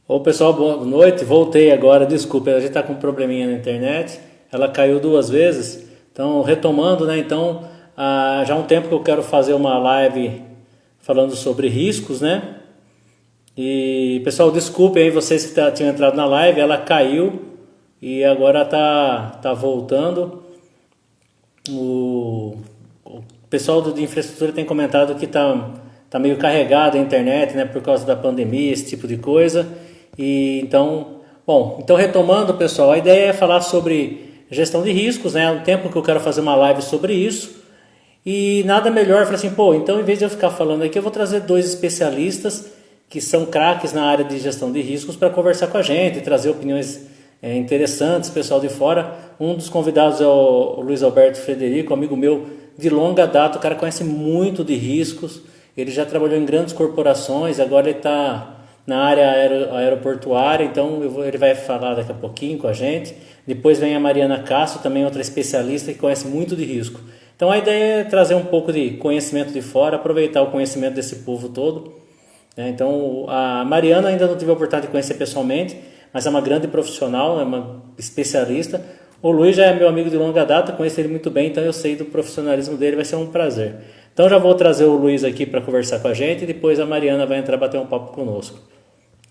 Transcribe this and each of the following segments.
Ô pessoal, boa noite. Voltei agora. Desculpa, a gente tá com um probleminha na internet. Ela caiu duas vezes. Então, retomando, né? Então, já há um tempo que eu quero fazer uma live falando sobre riscos, né? E pessoal, desculpe aí vocês que tinham entrado na live. Ela caiu e agora tá voltando. O pessoal de infraestrutura tem comentado que tá meio carregado a internet, né, por causa da pandemia, esse tipo de coisa. E então, bom, então retomando, pessoal, a ideia é falar sobre gestão de riscos, né? Há um tempo que eu quero fazer uma live sobre isso. E nada melhor, falei assim, pô, então em vez de eu ficar falando aqui, eu vou trazer dois especialistas que são craques na área de gestão de riscos para conversar com a gente, trazer opiniões interessantes, pessoal de fora. Um dos convidados é o Luiz Alberto Frederico, amigo meu de longa data, o cara conhece muito de riscos, ele já trabalhou em grandes corporações, agora ele está na área aeroportuária, então ele vai falar daqui a pouquinho com a gente. Depois vem a Mariana Castro, também outra especialista que conhece muito de risco. Então a ideia é trazer um pouco de conhecimento de fora, aproveitar o conhecimento desse povo todo, né? Então a Mariana ainda não tive a oportunidade de conhecer pessoalmente, mas é uma grande profissional, é uma especialista. O Luiz já é meu amigo de longa data, conheço ele muito bem, então eu sei do profissionalismo dele, vai ser um prazer. Então já vou trazer o Luiz aqui para conversar com a gente e depois a Mariana vai entrar bater um papo conosco.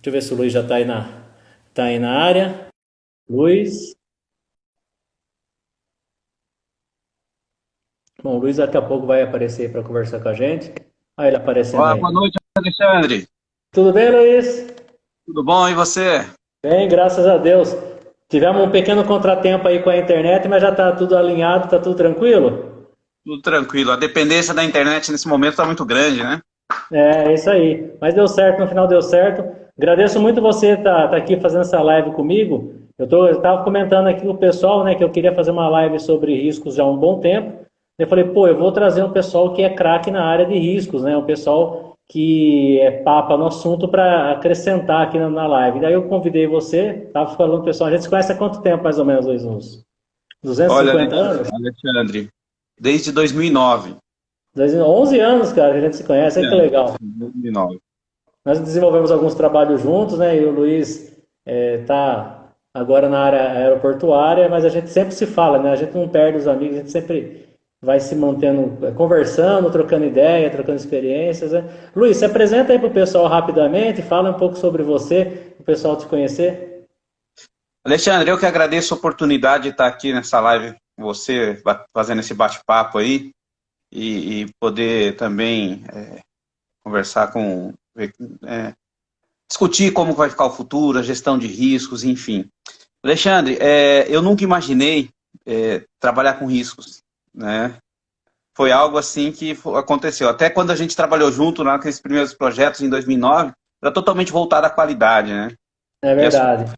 Deixa eu ver se o Luiz já tá aí na área. Luiz. Bom, o Luiz daqui a pouco vai aparecer para conversar com a gente. Olha ele aparecendo Olá, aí. boa noite, Alexandre. Tudo bem, Luiz? Tudo bom? E você? Bem, graças a Deus. Tivemos um pequeno contratempo aí com a internet, mas já está tudo alinhado, está tudo tranquilo? Tudo tranquilo. A dependência da internet nesse momento está muito grande, né? É isso aí. Mas deu certo, no final deu certo. Agradeço muito você tá aqui fazendo essa live comigo. Eu tava comentando aqui com o pessoal, né, que eu queria fazer uma live sobre riscos já há um bom tempo. Eu falei, pô, eu vou trazer um pessoal que é craque na área de riscos, né? Um pessoal que é papa no assunto para acrescentar aqui na live. Daí eu convidei você, tava falando, pessoal, a gente se conhece há quanto tempo mais ou menos, Luiz? Uns Olha, 250 anos? Alexandre, desde 2009. 11 anos, cara, que a gente se conhece, aí que É, legal. 2009. Nós desenvolvemos alguns trabalhos juntos, né? E o Luiz está agora na área aeroportuária, mas a gente sempre se fala, né? A gente não perde os amigos, a gente sempre vai se mantendo, conversando, trocando ideia, trocando experiências, né? Luiz, se apresenta aí para o pessoal rapidamente, fala um pouco sobre você, para o pessoal te conhecer. Alexandre, eu que agradeço a oportunidade de estar aqui nessa live com você, fazendo esse bate-papo aí e poder também conversar é, discutir como vai ficar o futuro, a gestão de riscos, enfim. Alexandre, eu nunca imaginei trabalhar com riscos, né? Foi algo assim que aconteceu. Até quando a gente trabalhou junto naqueles primeiros projetos em 2009, era totalmente voltado à qualidade, né? É E as coisas verdade.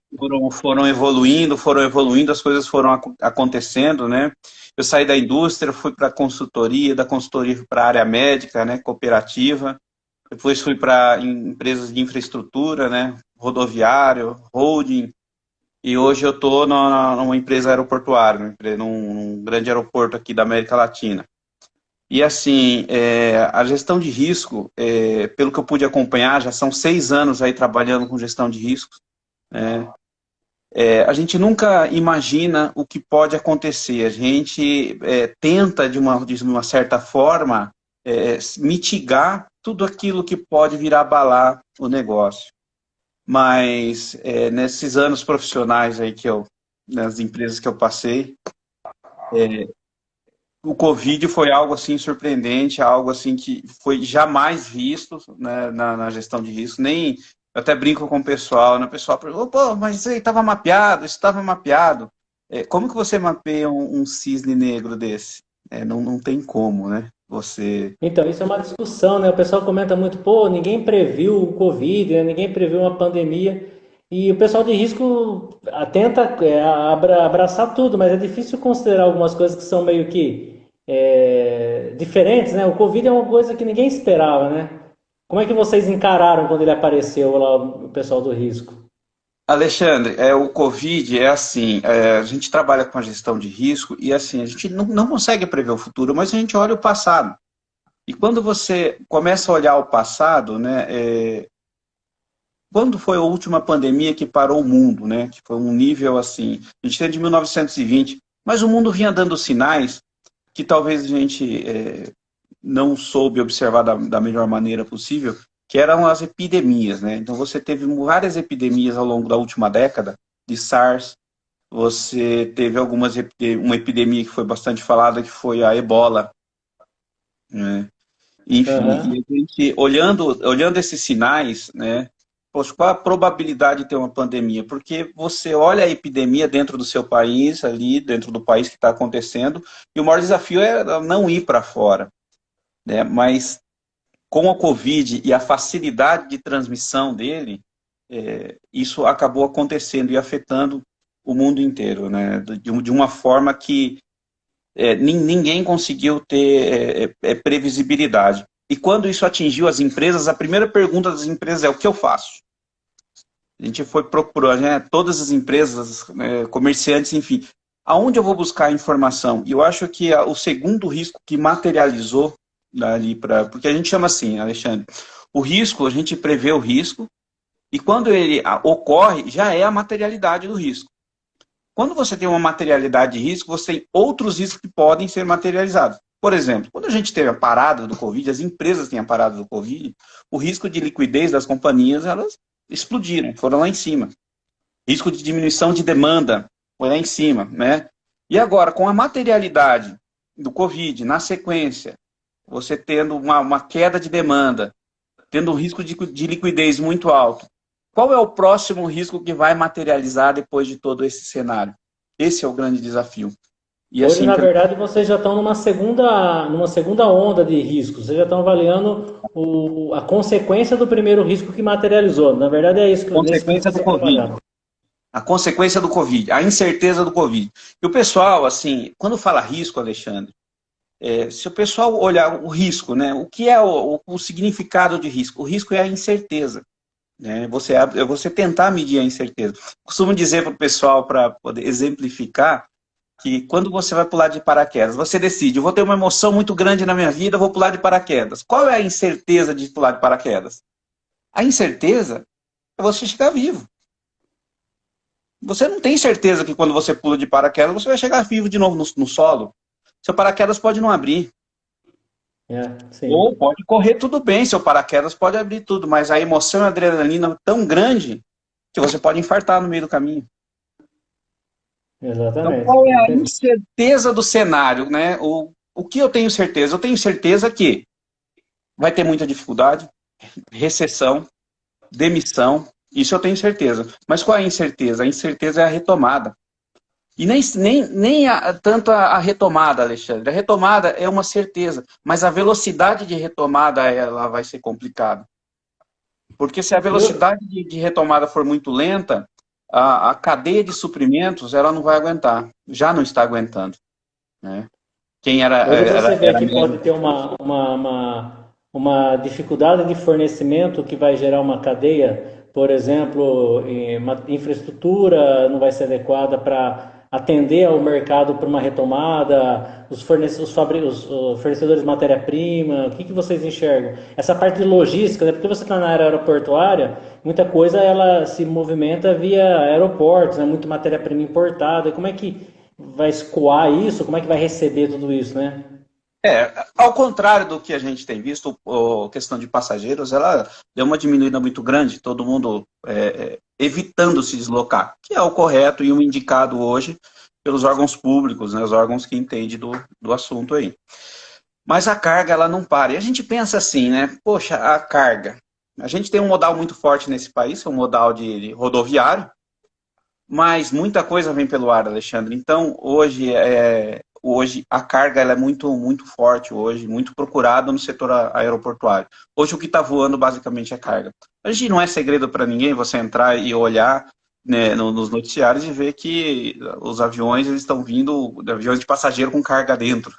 foram evoluindo, as coisas foram acontecendo, né? Eu saí da indústria, fui para a consultoria, da consultoria fui para a área médica, né? Cooperativa. Depois fui para empresas de infraestrutura, né? Rodoviário, holding. E hoje eu estou numa empresa aeroportuária, num grande aeroporto aqui da América Latina. E assim, a gestão de risco, pelo que eu pude acompanhar, já são 6 anos aí trabalhando com gestão de riscos. A gente nunca imagina o que pode acontecer. A gente tenta, de uma certa forma, mitigar tudo aquilo que pode vir a abalar o negócio. Mas nesses anos profissionais aí nas empresas que eu passei, o Covid foi algo assim surpreendente, algo assim que foi jamais visto, né, na gestão de risco. Nem eu até brinco com o pessoal, né? O pessoal pergunta, pô, mas isso aí estava mapeado, isso estava mapeado. Como que você mapeia um cisne negro desse? Não tem como, né? Você. Então, isso é uma discussão, né? O pessoal comenta muito, pô, ninguém previu o Covid, né? Ninguém previu uma pandemia. E o pessoal de risco tenta abraçar tudo, mas é difícil considerar algumas coisas que são meio que diferentes, né? O Covid é uma coisa que ninguém esperava, né? Como é que vocês encararam quando ele apareceu lá, o pessoal do risco? Alexandre, o Covid é assim, a gente trabalha com a gestão de risco e assim, a gente não consegue prever o futuro, mas a gente olha o passado. E quando você começa a olhar o passado, né, quando foi a última pandemia que parou o mundo, né? Que foi um nível assim, a gente tem de 1920, mas o mundo vinha dando sinais que talvez a gente não soube observar da melhor maneira possível, que eram as epidemias, né? Então você teve várias epidemias ao longo da última década, de SARS, você teve uma epidemia que foi bastante falada, que foi a Ebola, né? Enfim, Aham. e a gente, olhando esses sinais, né? Poxa, qual a probabilidade de ter uma pandemia? Porque você olha a epidemia dentro do seu país, ali, dentro do país que está acontecendo, e o maior desafio é não ir para fora, né? Mas com a Covid e a facilidade de transmissão dele, isso acabou acontecendo e afetando o mundo inteiro, né? De uma forma que ninguém conseguiu ter previsibilidade. E quando isso atingiu as empresas, a primeira pergunta das empresas é: o que eu faço? A gente foi procurar, né, todas as empresas, comerciantes, enfim, aonde eu vou buscar a informação? E eu acho que o segundo risco que materializou ali porque a gente chama assim, Alexandre, o risco, a gente prevê o risco, e quando ele ocorre, já é a materialidade do risco. Quando você tem uma materialidade de risco, você tem outros riscos que podem ser materializados. Por exemplo, quando a gente teve a parada do Covid, as empresas têm a parada do Covid, o risco de liquidez das companhias, elas explodiram, foram lá em cima. Risco de diminuição de demanda foi lá em cima, né? E agora, com a materialidade do Covid na sequência, você tendo uma queda de demanda, tendo um risco de liquidez muito alto, qual é o próximo risco que vai materializar depois de todo esse cenário? Esse é o grande desafio. E Hoje, assim, na verdade, vocês já estão numa segunda onda de riscos. Vocês já estão avaliando a consequência do primeiro risco que materializou. Na verdade, é isso nesse que consequência vocês do estão Covid. trabalhando. A consequência do Covid, a incerteza do Covid. E o pessoal, assim, quando fala risco, Alexandre, se o pessoal olhar o risco, né, o que é o significado de risco? O risco é a incerteza. Né? Você tentar medir a incerteza. Costumo dizer para o pessoal, para poder exemplificar, que quando você vai pular de paraquedas, você decide: eu vou ter uma emoção muito grande na minha vida, vou pular de paraquedas. Qual é a incerteza de pular de paraquedas? A incerteza é você chegar vivo. Você não tem certeza que quando você pula de paraquedas, você vai chegar vivo de novo no solo. Seu paraquedas pode não abrir. É, sim, Ou pode correr tudo bem, seu paraquedas pode abrir tudo, mas a emoção e a adrenalina é tão grande que você pode infartar no meio do caminho. Então, exatamente. qual é a Entendi. incerteza do cenário, né? O que eu tenho certeza? Eu tenho certeza que vai ter muita dificuldade, recessão, demissão, isso eu tenho certeza. Mas qual é a incerteza? A incerteza é a retomada. E nem tanto a retomada, Alexandre. A retomada é uma certeza, mas a velocidade de retomada ela vai ser complicada. Porque se a Eu, velocidade de retomada for muito lenta, a cadeia de suprimentos ela não vai aguentar. Já não está aguentando. Né? Quem Hoje você vê era que pode médico. ter uma dificuldade de fornecimento que vai gerar uma cadeia, por exemplo, uma infraestrutura não vai ser adequada para atender ao mercado para uma retomada, os fornecedores de matéria-prima, o que que vocês enxergam? Essa parte de logística, né? Porque você está na área aeroportuária, muita coisa ela se movimenta via aeroportos, né? Muito matéria-prima importada, e como é que vai escoar isso? Como é que vai receber tudo isso, né? Ao contrário do que a gente tem visto, a questão de passageiros, ela deu uma diminuída muito grande, todo mundo evitando se deslocar, que é o correto e o indicado hoje pelos órgãos públicos, né, os órgãos que entendem do assunto aí. Mas a carga, ela não para. E a gente pensa assim, né? Poxa, a carga. A gente tem um modal muito forte nesse país, que é um modal de rodoviário, mas muita coisa vem pelo ar, Alexandre. Então, hoje a carga ela é muito forte hoje, muito procurada no setor aeroportuário. Hoje o que está voando basicamente é carga. Hoje não é segredo para ninguém você entrar e olhar, né, nos noticiários e ver que os aviões eles estão vindo, aviões de passageiro com carga dentro,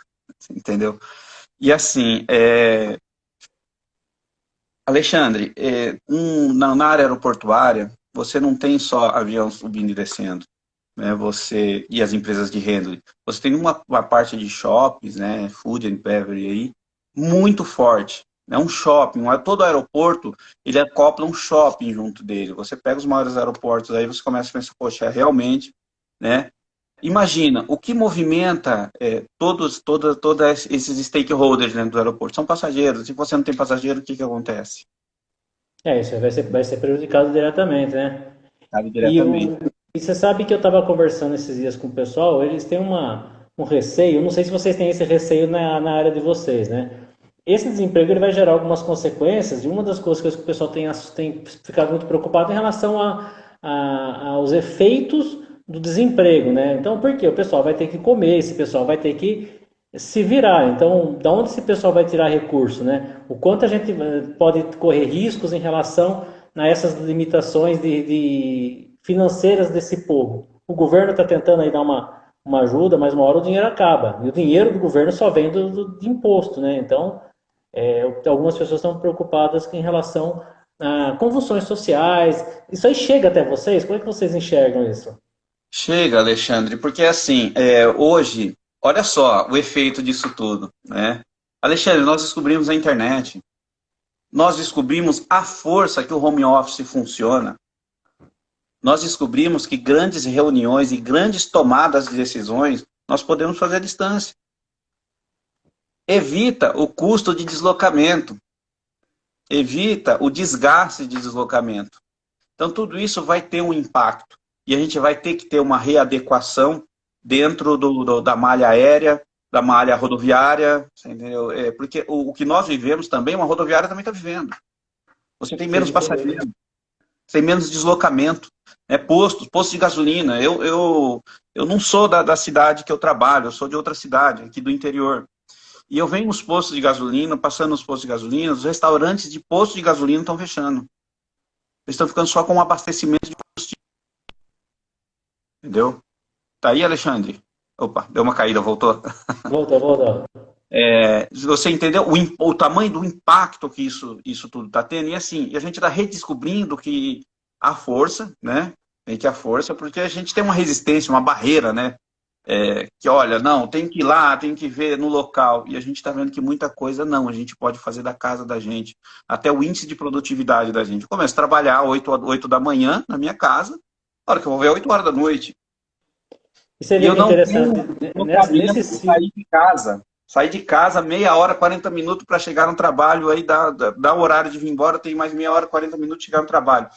entendeu? E assim, Alexandre, na área aeroportuária, você não tem só avião subindo e descendo, né? Você e as empresas de handling. Você tem uma parte de shoppings, né? Food and beverage aí, muito forte. É um shopping, todo aeroporto, ele acopla um shopping junto dele. Você pega os maiores aeroportos, aí você começa a pensar, poxa, realmente, né? Imagina, o que movimenta todos esses stakeholders dentro do aeroporto? São passageiros. Se você não tem passageiro, o que acontece? Isso vai ser prejudicado diretamente, né? Sabe, E, diretamente. e você sabe que eu estava conversando esses dias com o pessoal, eles têm um receio, não sei se vocês têm esse receio na área de vocês, né? Esse desemprego ele vai gerar algumas consequências, e uma das coisas que o pessoal tem ficado muito preocupado em relação aos efeitos do desemprego, né? Então, por quê? O pessoal vai ter que comer, esse pessoal vai ter que se virar. Então, da onde esse pessoal vai tirar recurso, né? O quanto a gente pode correr riscos em relação a essas limitações financeiras desse povo. O governo está tentando aí dar uma ajuda, mas uma hora o dinheiro acaba. E o dinheiro do governo só vem de imposto, né? Então, algumas pessoas estão preocupadas em relação a convulsões sociais. Isso aí chega até vocês? Como é que vocês enxergam isso? Chega, Alexandre, porque assim, hoje, olha só o efeito disso tudo, né? Alexandre, nós descobrimos a internet, nós descobrimos a força que o home office funciona, nós descobrimos que grandes reuniões e grandes tomadas de decisões nós podemos fazer à distância. Evita o custo de deslocamento, evita o desgaste de deslocamento. Então, tudo isso vai ter um impacto. E a gente vai ter que ter uma readequação dentro da malha aérea, da malha rodoviária, entendeu? Porque o que nós vivemos também, uma rodoviária também está vivendo. Você tem menos Sim, sem dúvida. passageiros, tem menos deslocamento. Posto de gasolina. Eu não sou da cidade que eu trabalho, eu sou de outra cidade, aqui do interior. E eu venho nos postos de gasolina, passando nos postos de gasolina, os restaurantes de posto de gasolina estão fechando. Eles estão ficando só com um abastecimento de combustível, entendeu? Tá aí, Alexandre? Opa, deu uma caída, voltou. Voltou. Você entendeu o tamanho do impacto que isso tudo está tendo? E assim, e a gente está redescobrindo que a força, né? Que a força, porque a gente tem uma resistência, uma barreira, né? Que olha, não, tem que ir lá, tem que ver no local. E a gente está vendo que muita coisa não, a gente pode fazer da casa da gente. Até o índice de produtividade da gente. Eu começo a trabalhar 8 da manhã na minha casa, a hora que eu vou ver 8 horas da noite. E você E vê eu que é não tenho interessante, deslocamento nesse para sair de casa. Sair de casa, meia hora, 40 minutos para chegar no trabalho, aí dá o horário de vir embora, tem mais meia hora, 40 minutos de chegar no trabalho.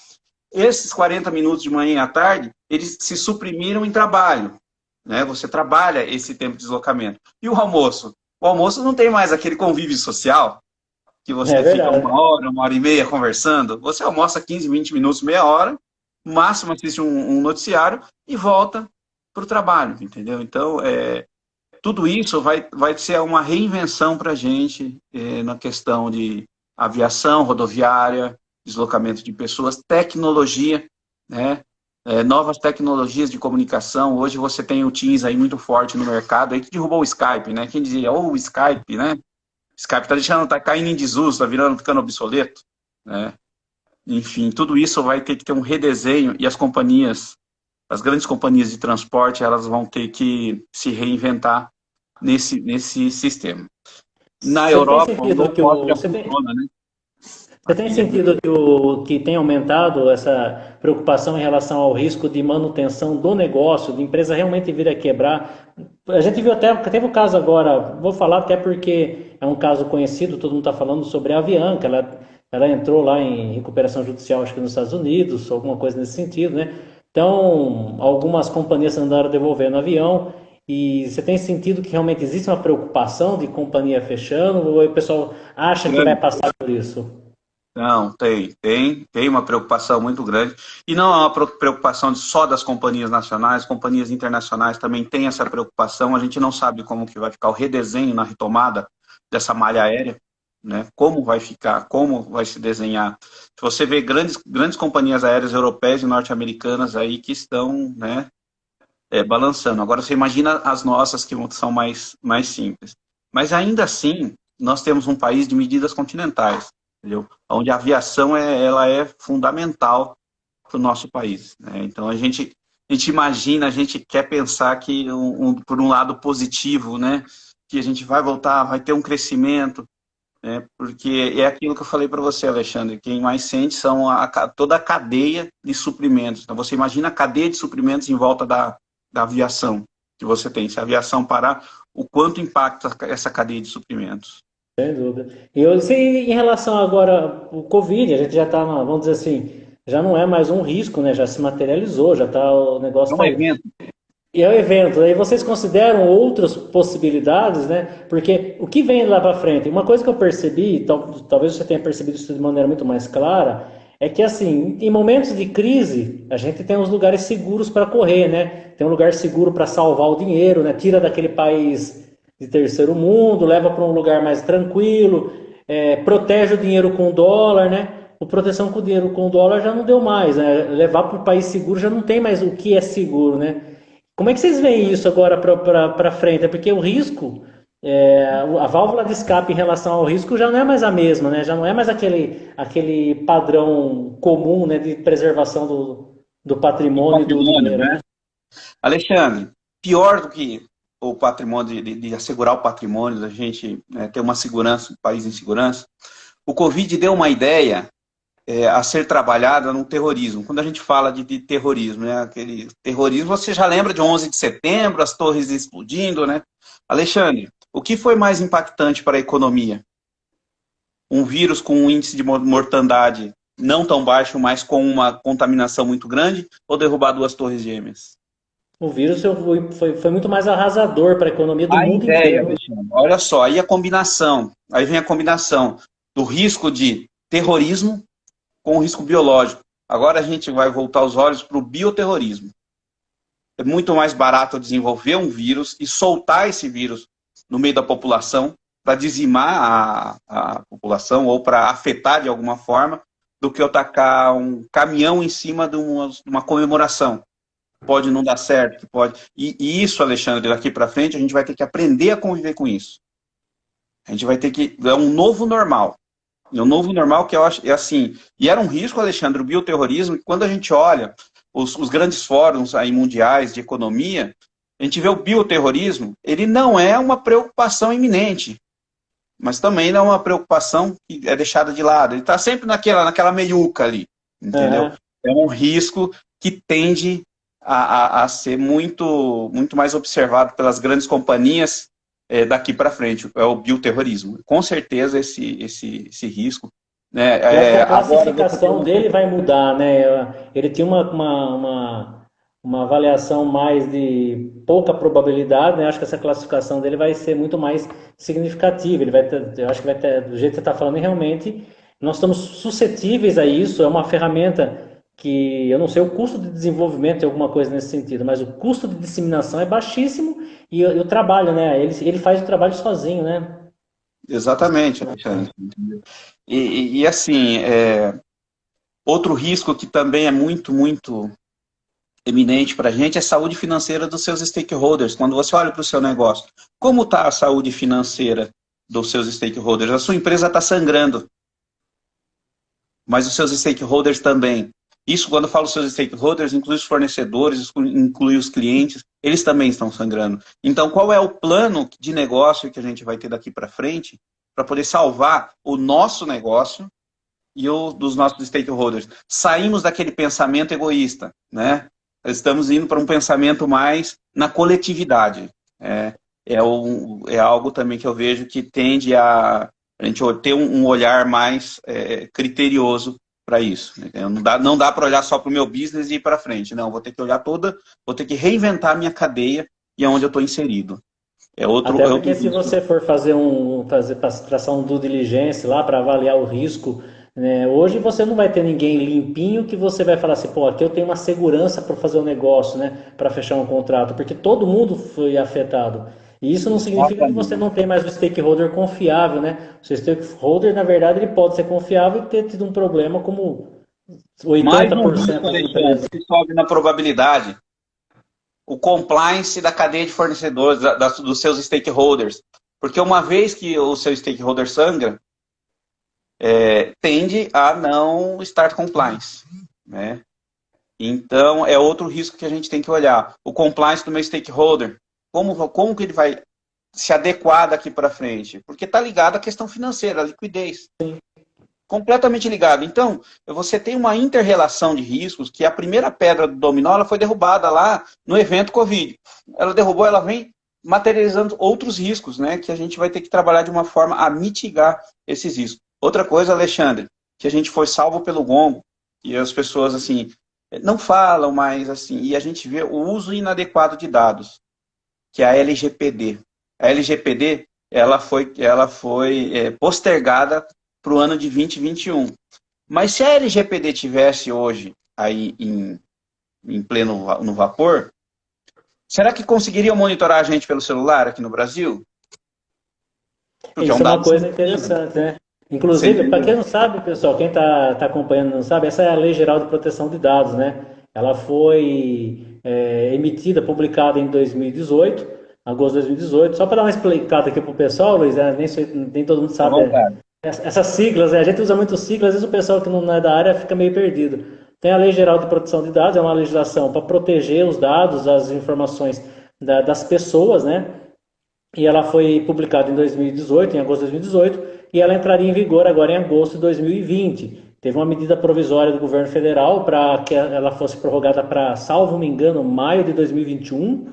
Esses 40 minutos de manhã e à tarde, eles se suprimiram em trabalho. Né? Você trabalha esse tempo de deslocamento. E o almoço? O almoço não tem mais aquele convívio social, que é você fica verdade. uma hora e meia conversando. Você almoça 15, 20 minutos, meia hora, no máximo assiste um noticiário e volta para o trabalho, entendeu? Então, tudo isso vai ser uma reinvenção para a gente na questão de aviação, rodoviária, deslocamento de pessoas, tecnologia, né? Novas tecnologias de comunicação. Hoje você tem o Teams aí muito forte no mercado, aí que derrubou o Skype, né? Quem dizia, o Skype, né? Skype tá caindo em desuso, tá ficando obsoleto, né? Enfim, tudo isso vai ter que ter um redesenho e as grandes companhias de transporte, elas vão ter que se reinventar nesse sistema. Na Você tem Europa, o sentido low que cost o, já você tem, funciona, né? Você tem Aqui é sentido que tem aumentado essa preocupação em relação ao risco de manutenção do negócio, de empresa realmente vir a quebrar? A gente viu até, teve o caso agora, vou falar até porque é um caso conhecido, todo mundo está falando sobre a Avianca, ela entrou lá em recuperação judicial, acho que nos Estados Unidos, alguma coisa nesse sentido, né? Então, algumas companhias andaram devolvendo avião, e você tem sentido que realmente existe uma preocupação de companhia fechando, ou o pessoal acha que vai grande. passar por isso? Não, tem uma preocupação muito grande. E não é uma preocupação só das companhias nacionais, companhias internacionais também têm essa preocupação. A gente não sabe como que vai ficar o redesenho na retomada dessa malha aérea, né? Como vai ficar, como vai se desenhar. Se você vê grandes companhias aéreas europeias e norte-americanas aí que estão, né, balançando. Agora você imagina as nossas que são mais simples. Mas ainda assim, nós temos um país de medidas continentais, entendeu? Onde a aviação ela é fundamental para o nosso país, né? Então a gente imagina, a gente quer pensar que por um lado positivo, né? Que a gente vai voltar, vai ter um crescimento. né? Porque é aquilo que eu falei para você, Alexandre, quem mais sente são toda a cadeia de suprimentos. Então, você imagina a cadeia de suprimentos em volta da aviação que você tem. Se a aviação parar, o quanto impacta essa cadeia de suprimentos? Sem dúvida. Em relação agora o Covid, a gente já está, vamos dizer assim, já não é mais um risco, né? Já se materializou, já está, o É negócio um está aí. evento. E é o evento. Aí vocês consideram outras possibilidades, né? Porque o que vem lá para frente? Uma coisa que eu percebi, talvez você tenha percebido isso de maneira muito mais clara, é que assim, em momentos de crise, a gente tem uns lugares seguros para correr, né? Tem um lugar seguro para salvar o dinheiro, né? Tira daquele país de terceiro mundo, leva para um lugar mais tranquilo, protege o dinheiro com dólar, né? O proteção com o dinheiro com dólar já não deu mais, né? Levar para o país seguro já não tem mais o que é seguro, né? Como é que vocês veem isso agora para frente? É porque o risco, a válvula de escape em relação ao risco já não é mais a mesma, né? Já não é mais aquele padrão comum, né, de preservação do Do patrimônio e do patrimônio, dinheiro, né? né? Alexandre, pior do que o patrimônio, de assegurar o patrimônio, da gente, né, ter uma segurança, um país em segurança, o Covid deu uma ideia a ser trabalhada no terrorismo. Quando a gente fala de terrorismo, né, aquele terrorismo, você já lembra de 11 de setembro, as torres explodindo, né? Alexandre, o que foi mais impactante para a economia? Um vírus com um índice de mortandade não tão baixo, mas com uma contaminação muito grande, ou derrubar duas torres gêmeas? O vírus foi muito mais arrasador para a economia do A mundo ideia, inteiro. Alexandre, olha só, aí vem a combinação do risco de terrorismo com o risco biológico. Agora a gente vai voltar os olhos para o bioterrorismo. É muito mais barato desenvolver um vírus e soltar esse vírus no meio da população para dizimar a população ou para afetar de alguma forma, do que eu tacar um caminhão em cima de uma comemoração. Pode não dar certo, pode. E isso, Alexandre, daqui para frente, a gente vai ter que aprender a conviver com isso. A gente vai ter que. É um novo normal. E o novo normal que eu acho é assim. E era um risco, Alexandre, o bioterrorismo, que quando a gente olha os grandes fóruns aí mundiais de economia, a gente vê o bioterrorismo, ele não é uma preocupação iminente, mas também não é uma preocupação que é deixada de lado. Ele está sempre naquela meiuca ali, entendeu? É. É um risco que tende a ser muito, muito mais observado pelas grandes companhias daqui para frente, é o bioterrorismo. Com certeza esse risco. Né? Eu acho que a Agora você tem classificação dele vai mudar, né? Ele tinha uma avaliação mais de pouca probabilidade, né? Acho que essa classificação dele vai ser muito mais significativa. Ele vai ter, eu acho que vai ter, do jeito que você está falando, realmente nós estamos suscetíveis a isso. É uma ferramenta que eu não sei o custo de desenvolvimento de alguma coisa nesse sentido, mas o custo de disseminação é baixíssimo e o trabalho, né? Ele faz o trabalho sozinho, né? exatamente, Alexandre. E assim, outro risco que também é muito, muito eminente para a gente é a saúde financeira dos seus stakeholders. Quando você olha para o seu negócio, como está a saúde financeira dos seus stakeholders? A sua empresa está sangrando, mas os seus stakeholders também. Isso, quando eu falo seus stakeholders, inclui os fornecedores, inclui os clientes, eles também estão sangrando. Então, qual é o plano de negócio que a gente vai ter daqui para frente para poder salvar o nosso negócio e o dos nossos stakeholders? Saímos daquele pensamento egoísta, né? Estamos indo para um pensamento mais na coletividade. É algo também que eu vejo que tende a gente ter um olhar mais criterioso para isso. Não dá para olhar só para o meu business e ir para frente. Não, vou ter que olhar vou ter que reinventar a minha cadeia e aonde eu estou inserido. Até É outro porque se risco. você for fazer traçar um due diligence lá para avaliar o risco, né, hoje você não vai ter ninguém limpinho que você vai falar assim, pô, aqui eu tenho uma segurança para fazer um negócio, né, para fechar um contrato, porque todo mundo foi afetado. E isso não significa que você Exatamente. não tem mais um stakeholder confiável, né? O seu stakeholder, na verdade, ele pode ser confiável e ter tido um problema como Mais um 80% risco, das Alexandre, empresas. que sobe na probabilidade. O compliance da cadeia de fornecedores, dos seus stakeholders. Porque uma vez que o seu stakeholder sangra, tende a não estar compliance. Né? Então, é outro risco que a gente tem que olhar. O compliance do meu stakeholder. Como que ele vai se adequar daqui para frente? Porque está ligado à questão financeira, à liquidez. Completamente ligado. Então, você tem uma inter-relação de riscos, que a primeira pedra do dominó ela foi derrubada lá no evento Covid. Ela derrubou, ela vem materializando outros riscos, né? Que a gente vai ter que trabalhar de uma forma a mitigar esses riscos. Outra coisa, Alexandre, que a gente foi salvo pelo gongo, e as pessoas, assim, não falam mais, assim, e a gente vê o uso inadequado de dados, que é a LGPD. A LGPD, ela foi postergada para o ano de 2021. Mas se a LGPD tivesse hoje aí em pleno no vapor, será que conseguiriam monitorar a gente pelo celular aqui no Brasil? Porque Isso é uma coisa sensível. interessante, né? Inclusive, para quem não sabe, pessoal, quem está acompanhando não sabe, essa é a Lei Geral de Proteção de Dados, né? Ela foi emitida, publicada em 2018, agosto de 2018. Só para dar uma explicada aqui para o pessoal, Luiz, né? Nem todo mundo sabe. Essas siglas, né? A gente usa muito siglas, às vezes o pessoal que não é da área fica meio perdido. Tem a Lei Geral de Proteção de Dados, é uma legislação para proteger os dados, as informações das pessoas, né? E ela foi publicada em 2018, em agosto de 2018, e ela entraria em vigor agora em agosto de 2020. Teve uma medida provisória do governo federal para que ela fosse prorrogada para, salvo me engano, maio de 2021,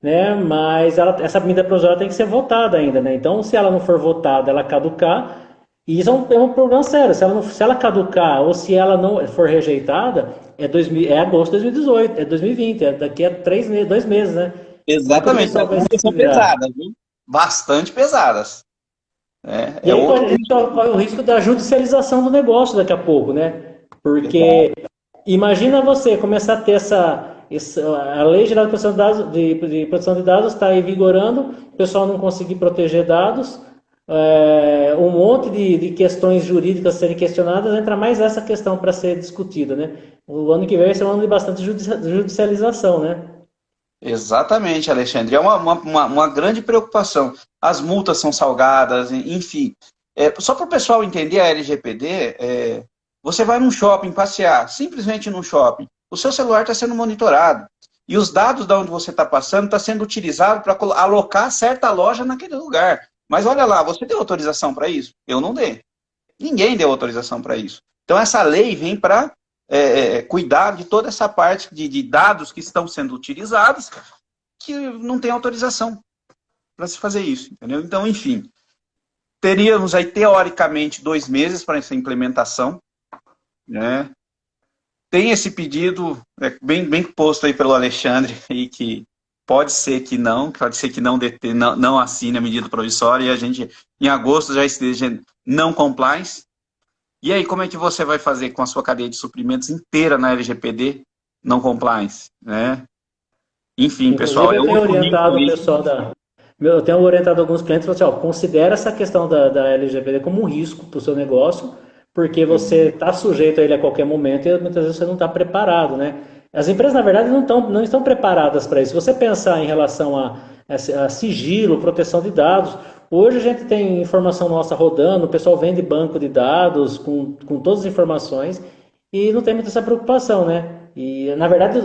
né? Mas essa medida provisória tem que ser votada ainda, né? Então, se ela não for votada, ela caducar, e isso é um problema sério. Se ela caducar ou se ela não for rejeitada, é agosto de 2018, é 2020, é daqui a 2 meses, né? Exatamente, as multas são pesadas, viu? Bastante pesadas. E aí corre o risco da judicialização do negócio daqui a pouco, né? Porque imagina você começar a ter a Lei Geral de Proteção de Dados está aí vigorando, o pessoal não conseguir proteger dados, um monte de questões jurídicas serem questionadas, entra mais essa questão para ser discutida, né? O ano que vem vai ser um ano de bastante judicialização, né? Exatamente, Alexandre. É uma grande preocupação. As multas são salgadas, enfim. Só para o pessoal entender a LGPD, você vai num shopping passear, simplesmente num shopping, o seu celular está sendo monitorado. E os dados de onde você está passando está sendo utilizado para alocar certa loja naquele lugar. Mas olha lá, você deu autorização para isso? Eu não dei. Ninguém deu autorização para isso. Então essa lei vem para cuidar de toda essa parte de dados que estão sendo utilizados, que não tem autorização para se fazer isso, entendeu? Então, enfim, teríamos aí, teoricamente, 2 meses para essa implementação, né? Tem esse pedido bem posto aí pelo Alexandre, e que pode ser que não assine a medida provisória, e a gente, em agosto, já esteja não compliance. E aí, como é que você vai fazer com a sua cadeia de suprimentos inteira na LGPD não compliance, né? Enfim, Inclusive, pessoal, eu tenho orientado o pessoal eu tenho orientado alguns clientes, assim, considera essa questão da LGPD como um risco para o seu negócio, porque você está sujeito a ele a qualquer momento e muitas vezes você não está preparado, né? As empresas, na verdade, não estão preparadas para isso. Se você pensar em relação a sigilo, proteção de dados, hoje a gente tem informação nossa rodando, o pessoal vende banco de dados com todas as informações e não tem muita essa preocupação, né? E, na verdade,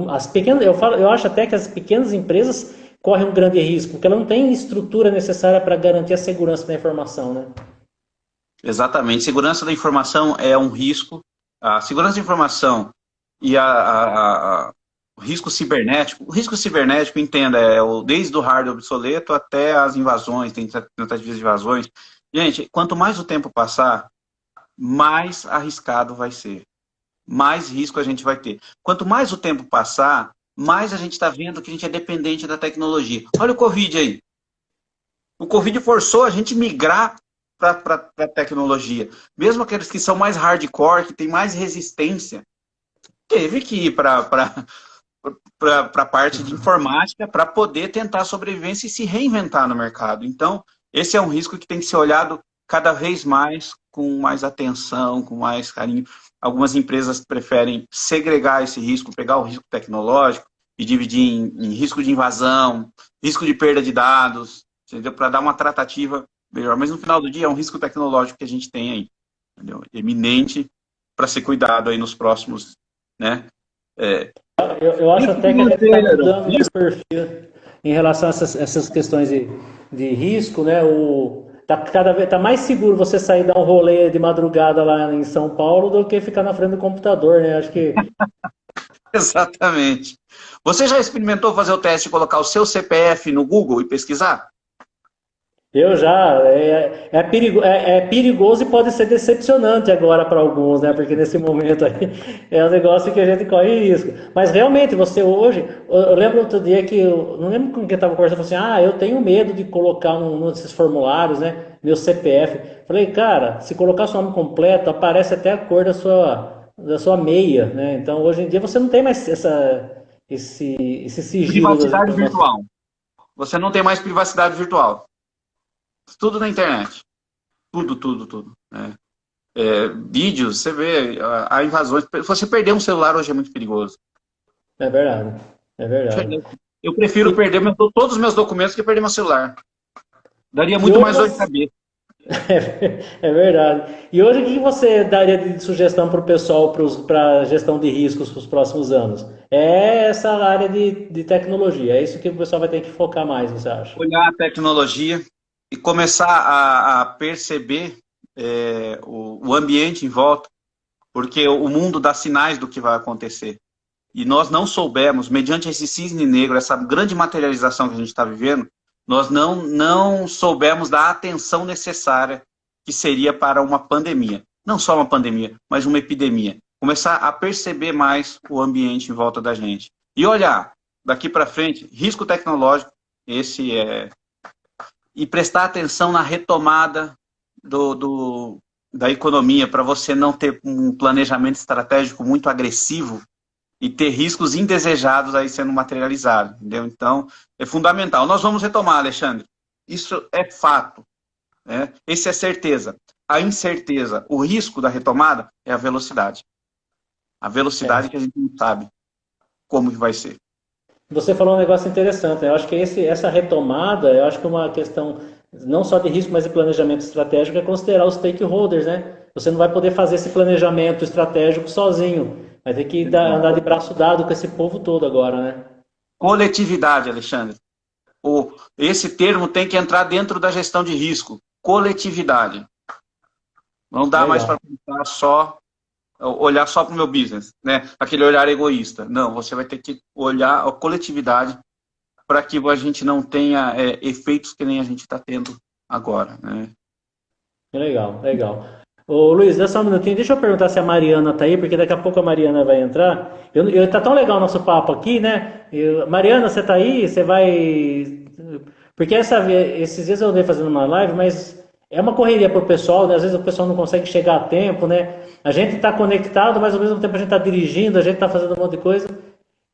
as pequenas, eu acho até que as pequenas empresas correm um grande risco, porque ela não tem estrutura necessária para garantir a segurança da informação, né? Exatamente. Segurança da informação é um risco. A segurança da informação e o risco cibernético. O risco cibernético, entenda, desde o hardware obsoleto até as invasões, tem tentativas de invasões. Gente, quanto mais o tempo passar, mais arriscado vai ser. Mais risco a gente vai ter. Quanto mais o tempo passar, mais a gente está vendo que a gente é dependente da tecnologia. Olha o Covid aí. O Covid forçou a gente migrar para a tecnologia. Mesmo aqueles que são mais hardcore, que têm mais resistência, teve que ir para a parte de informática para poder tentar sobrevivência e se reinventar no mercado. Então, esse é um risco que tem que ser olhado cada vez mais, com mais atenção, com mais carinho. Algumas empresas preferem segregar esse risco, pegar o risco tecnológico e dividir em risco de invasão, risco de perda de dados, entendeu? Para dar uma tratativa melhor. Mas no final do dia é um risco tecnológico que a gente tem aí, entendeu? Eminente para ser cuidado aí nos próximos, né? Eu acho até que a gente está mudando de perfil. em relação a essas questões de risco, né? Cada vez tá mais seguro você sair dar um rolê de madrugada lá em São Paulo do que ficar na frente do computador, né? Acho que Exatamente. Você já experimentou fazer o teste de colocar o seu CPF no Google e pesquisar? eu já. É perigoso e pode ser decepcionante agora para alguns, né? Porque nesse momento aí é um negócio que a gente corre risco. Mas realmente, você hoje. Eu lembro outro dia que. Não lembro com quem estava conversando, falou assim: eu tenho medo de colocar num desses formulários, né? Meu CPF. Falei, cara, se colocar seu nome completo, aparece até a cor da sua meia, né? Então hoje em dia você não tem mais esse sigilo das Privacidade informações. virtual. Você não tem mais privacidade virtual. Tudo na internet. Tudo, tudo, tudo. Né? Vídeos, você vê, há invasões. Você perder um celular hoje é muito perigoso. É verdade. É verdade. Eu prefiro E, perder todos os meus documentos que perder meu celular. Daria e muito hoje mais dor de você. cabeça. É verdade. E hoje o que você daria de sugestão para o pessoal para gestão de riscos para os próximos anos? É essa área de tecnologia. É isso que o pessoal vai ter que focar mais, você acha? Olhar a tecnologia e começar a perceber o ambiente em volta, porque o mundo dá sinais do que vai acontecer. E nós não soubemos, mediante esse cisne negro, essa grande materialização que a gente está vivendo, nós não soubemos dar a atenção necessária que seria para uma pandemia. Não só uma pandemia, mas uma epidemia. Começar a perceber mais o ambiente em volta da gente. E olhar, daqui para frente, risco tecnológico, esse é. E prestar atenção na retomada da economia, para você não ter um planejamento estratégico muito agressivo e ter riscos indesejados aí sendo materializados, entendeu? Então, é fundamental. Nós vamos retomar, Alexandre. Isso é fato, né? Esse é certeza. A incerteza, o risco da retomada é a velocidade. A É. velocidade que a gente não sabe como que vai ser. Você falou um negócio interessante, né? Eu acho que essa retomada, eu acho que é uma questão não só de risco, mas de planejamento estratégico, é considerar os stakeholders, né? Você não vai poder fazer esse planejamento estratégico sozinho. Vai ter que andar de braço dado com esse povo todo agora, né? Coletividade, Alexandre. Esse termo tem que entrar dentro da gestão de risco. Coletividade. Não dá mais Legal. para pensar só olhar só para o meu business, né? Aquele olhar egoísta. Não, você vai ter que olhar a coletividade para que a gente não tenha efeitos que nem a gente está tendo agora, né? Legal, legal. Ô Luiz, dá só um minutinho, deixa eu perguntar se a Mariana tá aí, porque daqui a pouco a Mariana vai entrar. Tá tão legal o nosso papo aqui, né? Mariana, você tá aí? Você vai. Porque esses dias eu andei fazendo uma live, mas é uma correria pro pessoal, né? Às vezes o pessoal não consegue chegar a tempo, né? A gente tá conectado, mas ao mesmo tempo a gente tá dirigindo, a gente tá fazendo um monte de coisa.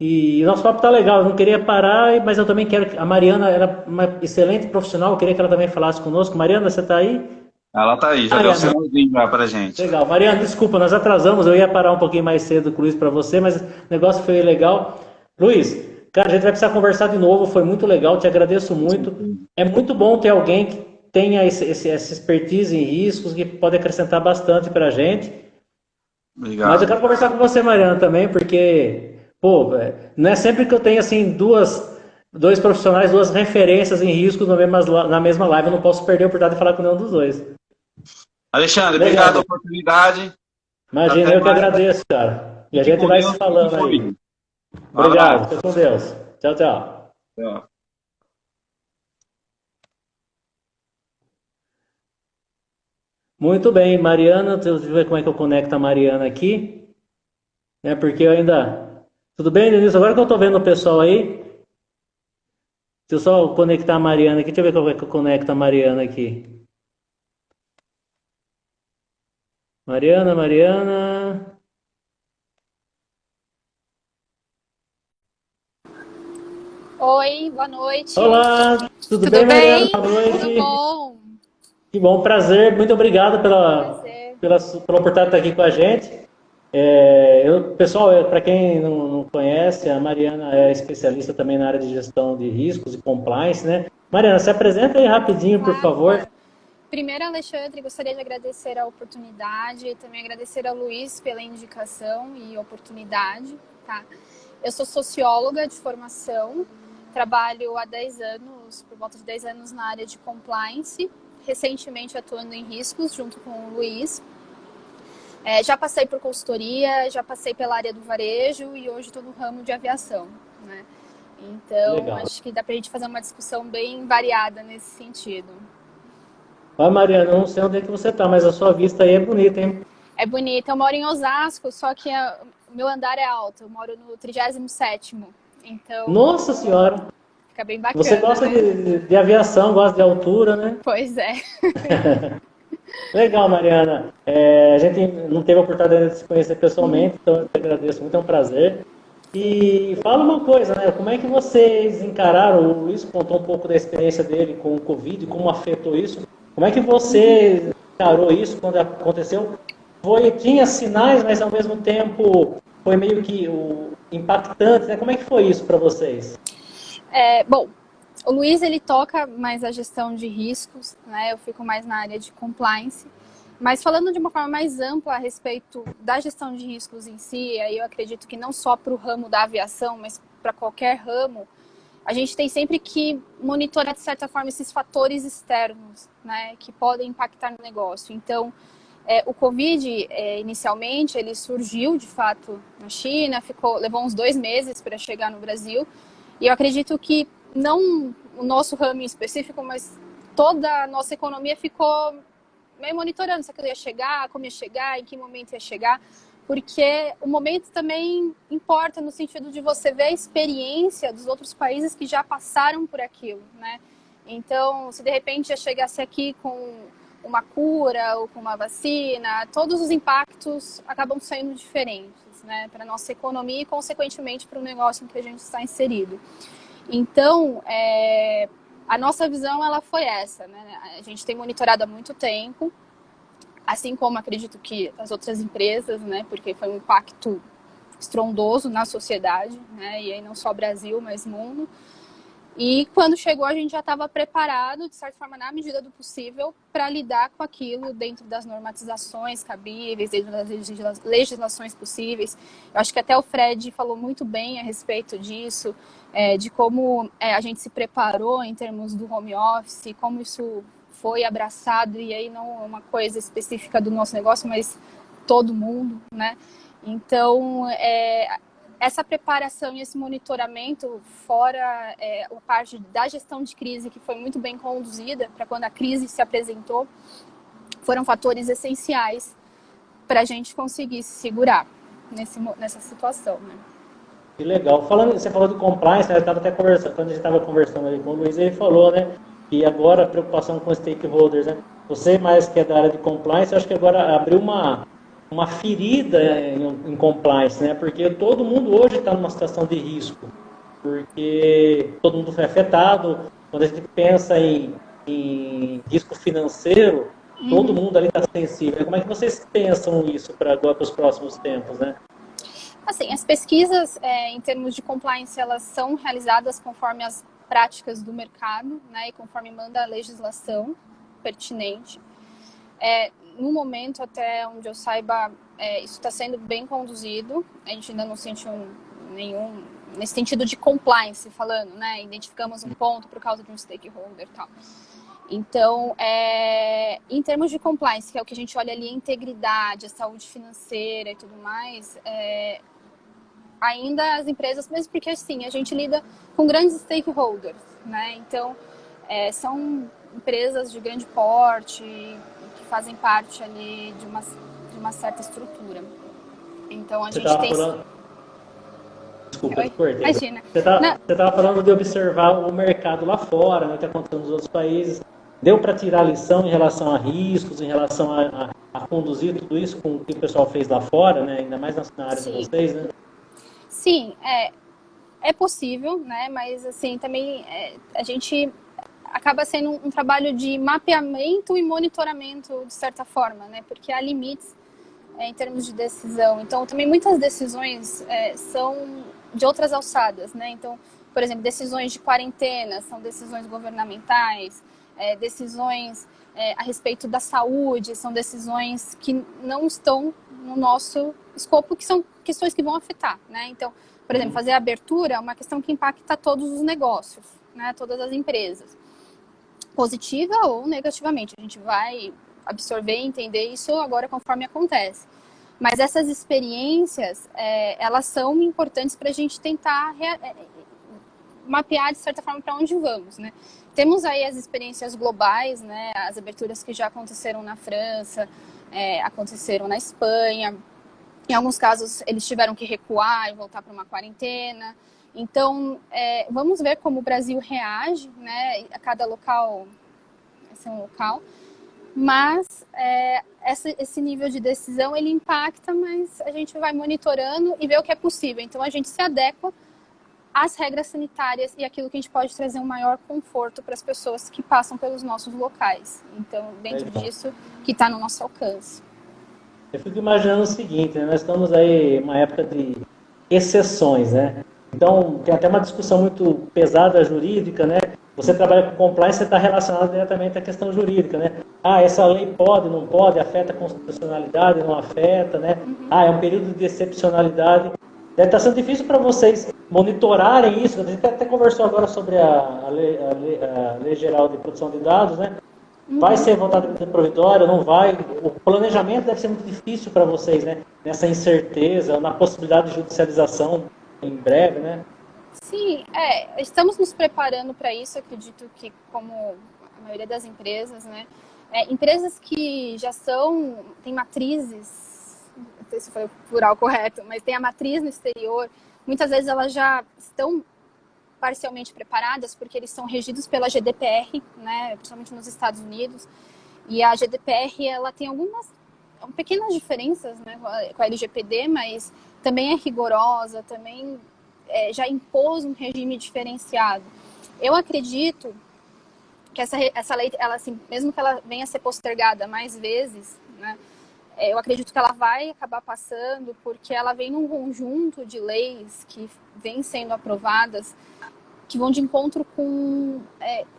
E o nosso papo tá legal, eu não queria parar, mas eu também quero que a Mariana era uma excelente profissional, eu queria que ela também falasse conosco. Mariana, você tá aí? Ela tá aí, já deu um Mariana, sinalzinho já pra gente. legal. Mariana, desculpa, nós atrasamos. Eu ia parar um pouquinho mais cedo com o Luiz para você, mas o negócio foi legal. Luiz, cara, a gente vai precisar conversar de novo. Foi muito legal, te agradeço muito. É muito bom ter alguém que tenha essa expertise em riscos, que pode acrescentar bastante para a gente. Mas eu Obrigado. quero conversar com você, Mariana, também, porque, pô, não é sempre que eu tenho assim dois profissionais, duas referências em riscos na mesma live. Eu não posso perder a oportunidade de falar com nenhum dos dois. Alexandre, obrigado pela Legal. oportunidade. Imagina, Até eu que mais. agradeço, cara. E a Fique gente com vai se Deus, fique falando aí. fluido. Um Obrigado, abraço. fica com Deus. Tchau, tchau. Tchau. Muito bem, Mariana, deixa eu ver como é que eu conecto a Mariana aqui, né? Porque eu ainda. Tudo bem, Denise? Agora que eu tô vendo o pessoal aí, deixa eu só conectar a Mariana aqui, deixa eu ver como é que eu conecto a Mariana aqui. Mariana, Mariana. Oi, boa noite. Olá, tudo Tudo bem, Mariana? bem? Boa Tudo noite. bom? Que bom, prazer. Muito obrigado Prazer. pela oportunidade de estar aqui com a gente. Pessoal, para quem não conhece, a Mariana é especialista também na área de gestão de riscos e compliance, né? Mariana, se apresenta aí rapidinho, por Claro, favor. claro. Primeiro, Alexandre, gostaria de agradecer a oportunidade e também agradecer ao Luiz pela indicação e oportunidade, tá? Eu sou socióloga de formação, trabalho há 10 anos, por volta de 10 anos na área de compliance, recentemente atuando em riscos junto com o Luiz. Já passei por consultoria, já passei pela área do varejo e hoje estou no ramo de aviação, né? Então, Legal. acho que dá para a gente fazer uma discussão bem variada nesse sentido. Ó, Mariana, eu não sei onde é que você tá, mas a sua vista aí é bonita, hein? É bonito. Eu moro em Osasco, só que o meu andar é alto. Eu moro no 37º. Então, Nossa Senhora! fica bem Você bacana, gosta né? de aviação, gosta de altura, né? Pois é. Legal, Mariana. A gente não teve a oportunidade de se conhecer pessoalmente, então eu te agradeço muito, é um prazer. E fala uma coisa, né? Como é que vocês encararam? O Luiz contou um pouco da experiência dele com o Covid, como afetou isso. Como é que você encarou isso quando aconteceu? Tinha sinais, mas ao mesmo tempo foi meio que impactante, né? Como é que foi isso para vocês? Bom, o Luiz, ele toca mais a gestão de riscos, né? Eu fico mais na área de compliance. Mas falando de uma forma mais ampla a respeito da gestão de riscos em si, aí eu acredito que não só para o ramo da aviação, mas para qualquer ramo, a gente tem sempre que monitorar, de certa forma, esses fatores externos, né, que podem impactar no negócio. Então, o Covid, inicialmente, ele surgiu, de fato, na China, levou uns 2 meses para chegar no Brasil, e eu acredito que não o nosso ramo em específico, mas toda a nossa economia ficou meio monitorando se aquilo ia chegar, como ia chegar, em que momento ia chegar, porque o momento também importa no sentido de você ver a experiência dos outros países que já passaram por aquilo, né? Então, se de repente já chegasse aqui com uma cura ou com uma vacina, todos os impactos acabam saindo diferentes, né? Para a nossa economia e, consequentemente, para o negócio em que a gente está inserido. Então, a nossa visão ela foi essa, né? A gente tem monitorado há muito tempo, assim como acredito que as outras empresas, né? Porque foi um impacto estrondoso na sociedade, né? E aí não só Brasil, mas mundo. E quando chegou, a gente já estava preparado, de certa forma, na medida do possível, para lidar com aquilo dentro das normatizações cabíveis, dentro das legislações possíveis. Eu acho que até o Fred falou muito bem a respeito disso, de como a gente se preparou em termos do home office, como isso foi abraçado, e aí não é uma coisa específica do nosso negócio, mas todo mundo, né? Então, essa preparação e esse monitoramento, fora a parte da gestão de crise, que foi muito bem conduzida para quando a crise se apresentou, foram fatores essenciais para a gente conseguir se segurar nessa situação, né? Que legal. Você falou de compliance, né? Eu estava até conversando, quando a gente estava conversando ali com o Luiz, ele falou, né? E agora a preocupação com os stakeholders, né? Você mais que é da área de compliance, acho que agora abriu uma ferida em compliance, né? Porque todo mundo hoje está numa situação de risco, porque todo mundo foi afetado. Quando a gente pensa em risco financeiro, todo mundo ali está sensível. Como é que vocês pensam isso para agora, para os próximos tempos, né? Assim, as pesquisas em termos de compliance, elas são realizadas conforme as práticas do mercado, né? E conforme manda a legislação pertinente. No momento, até onde eu saiba, isso está sendo bem conduzido. A gente ainda não sentiu nenhum, nesse sentido de compliance, falando, né? Identificamos um ponto por causa de um stakeholder e tal. Então, em termos de compliance, que é o que a gente olha ali, a integridade, a saúde financeira e tudo mais, ainda as empresas, mesmo porque, assim, a gente lida com grandes stakeholders, né? Então, são empresas de grande porte, fazem parte ali de uma certa estrutura. Então a gente tem... Desculpa, Oi? te cortei. Imagina. Você estava falando de observar o mercado lá fora, né, o que acontece nos outros países. Deu para tirar lição em relação a riscos, em relação a conduzir tudo isso com o que o pessoal fez lá fora, né, ainda mais na área de vocês, né? Sim, é possível, né? Mas assim, também a gente acaba sendo um trabalho de mapeamento e monitoramento, de certa forma, né? Porque há limites em termos de decisão. Então, também muitas decisões são de outras alçadas, né? Então, por exemplo, decisões de quarentena são decisões governamentais, decisões a respeito da saúde são decisões que não estão no nosso escopo, que são questões que vão afetar, né? Então, por exemplo, fazer a abertura é uma questão que impacta todos os negócios, né? Todas as empresas, positiva ou negativamente. A gente vai absorver e entender isso agora conforme acontece. Mas essas experiências, elas são importantes para a gente tentar mapear, de certa forma, para onde vamos, né? Temos aí as experiências globais, né? As aberturas que já aconteceram na França, aconteceram na Espanha. Em alguns casos, eles tiveram que recuar e voltar para uma quarentena. Então, vamos ver como o Brasil reage, né? A cada local, esse é um local. Mas esse nível de decisão, ele impacta, mas a gente vai monitorando e vê o que é possível. Então, a gente se adequa às regras sanitárias e aquilo que a gente pode trazer um maior conforto para as pessoas que passam pelos nossos locais. Então, dentro disso, que está no nosso alcance. Eu fico imaginando o seguinte, né? Nós estamos aí em uma época de exceções, né? Então, tem até uma discussão muito pesada jurídica, né? Você trabalha com compliance, você está relacionado diretamente à questão jurídica, né? Essa lei pode, não pode, afeta a constitucionalidade, não afeta, né? É um período de excepcionalidade. Deve estar sendo difícil para vocês monitorarem isso. A gente até conversou agora sobre a lei Geral de Proteção de Dados, né? Vai ser votada medida provisória, não vai? O planejamento deve ser muito difícil para vocês, né? Nessa incerteza, na possibilidade de judicialização em breve, né? Sim, estamos nos preparando para isso. Acredito que, como a maioria das empresas, né? Empresas que já têm matrizes, não sei se foi o plural correto, mas tem a matriz no exterior, muitas vezes elas já estão parcialmente preparadas, porque eles são regidos pela GDPR, né, principalmente nos Estados Unidos, e a GDPR, ela tem algumas pequenas diferenças, né, com a LGPD, mas também é rigorosa, também já impôs um regime diferenciado. Eu acredito que essa lei, ela, assim, mesmo que ela venha a ser postergada mais vezes, né, eu acredito que ela vai acabar passando, porque ela vem num conjunto de leis que vêm sendo aprovadas, que vão de encontro com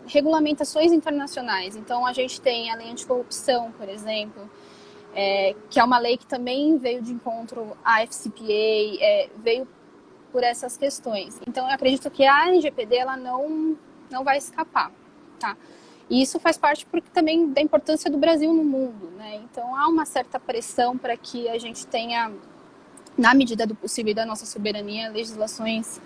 regulamentações internacionais. Então, a gente tem a lei anticorrupção, por exemplo, que é uma lei que também veio de encontro à FCPA, veio por essas questões. Então, eu acredito que a LGPD ela não vai escapar, tá? E isso faz parte também da importância do Brasil no mundo, né? Então, há uma certa pressão para que a gente tenha, na medida do possível e da nossa soberania, legislações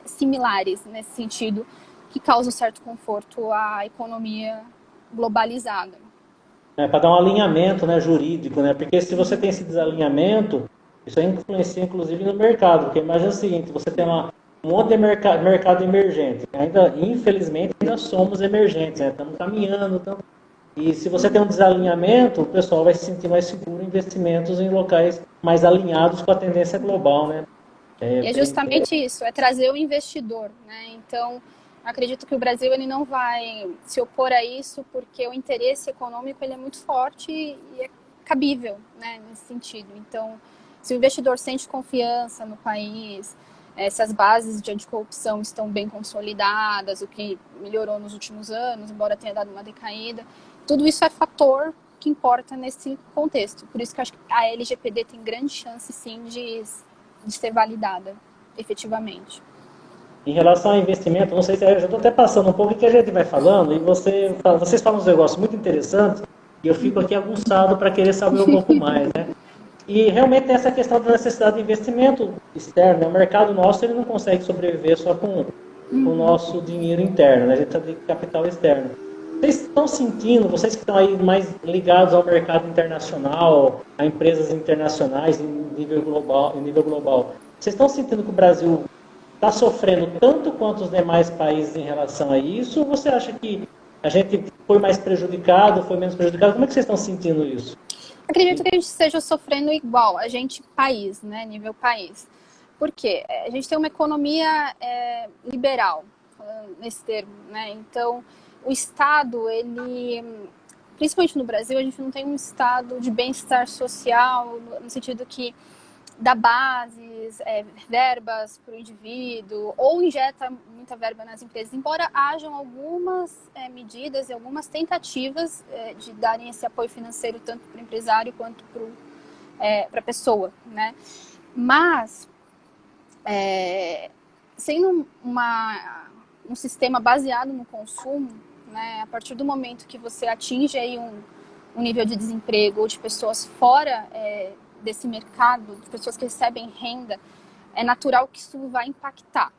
similares nesse sentido, que causam certo conforto à economia globalizada. Para dar um alinhamento, né, jurídico, né? Porque se você tem esse desalinhamento, isso aí influencia inclusive no mercado. Porque imagina o seguinte, você tem um monte de mercado emergente. Infelizmente, ainda somos emergentes, né? Estamos caminhando. E se você tem um desalinhamento, o pessoal vai se sentir mais seguro em investimentos em locais mais alinhados com a tendência global, né? E é justamente isso, é trazer o investidor, né? Então, acredito que o Brasil ele não vai se opor a isso, porque o interesse econômico ele é muito forte e é cabível, né, nesse sentido. Então, se o investidor sente confiança no país, se as bases de anticorrupção estão bem consolidadas, o que melhorou nos últimos anos, embora tenha dado uma decaída, tudo isso é fator que importa nesse contexto. Por isso que eu acho que a LGPD tem grande chance, sim, de ser validada efetivamente. Em relação ao investimento, não sei se eu já estou até passando um pouco o que a gente vai falando, e vocês falam uns negócios muito interessantes, e eu fico aqui aguçado para querer saber um pouco mais, né? E realmente tem essa questão da necessidade de investimento externo, né? O mercado nosso ele não consegue sobreviver só com o nosso dinheiro interno, né? A gente precisa de capital externo. Vocês estão sentindo, vocês que estão aí mais ligados ao mercado internacional, a empresas internacionais em nível global, vocês estão sentindo que o Brasil está sofrendo tanto quanto os demais países em relação a isso? Ou você acha que a gente foi mais prejudicado, foi menos prejudicado? Como é que vocês estão sentindo isso? Acredito que a gente esteja sofrendo igual, a gente país, né, nível país. Por quê? A gente tem uma economia liberal, nesse termo, né? Então, o Estado, ele, principalmente no Brasil, a gente não tem um estado de bem-estar social, no sentido que dá bases, verbas para o indivíduo, ou injeta muita verba nas empresas, embora hajam algumas medidas e algumas tentativas de darem esse apoio financeiro tanto para o empresário quanto para a pessoa, né? Mas, sendo um sistema baseado no consumo, né, a partir do momento que você atinge aí um nível de desemprego ou de pessoas fora desse mercado, de pessoas que recebem renda, é natural que isso vai impactar.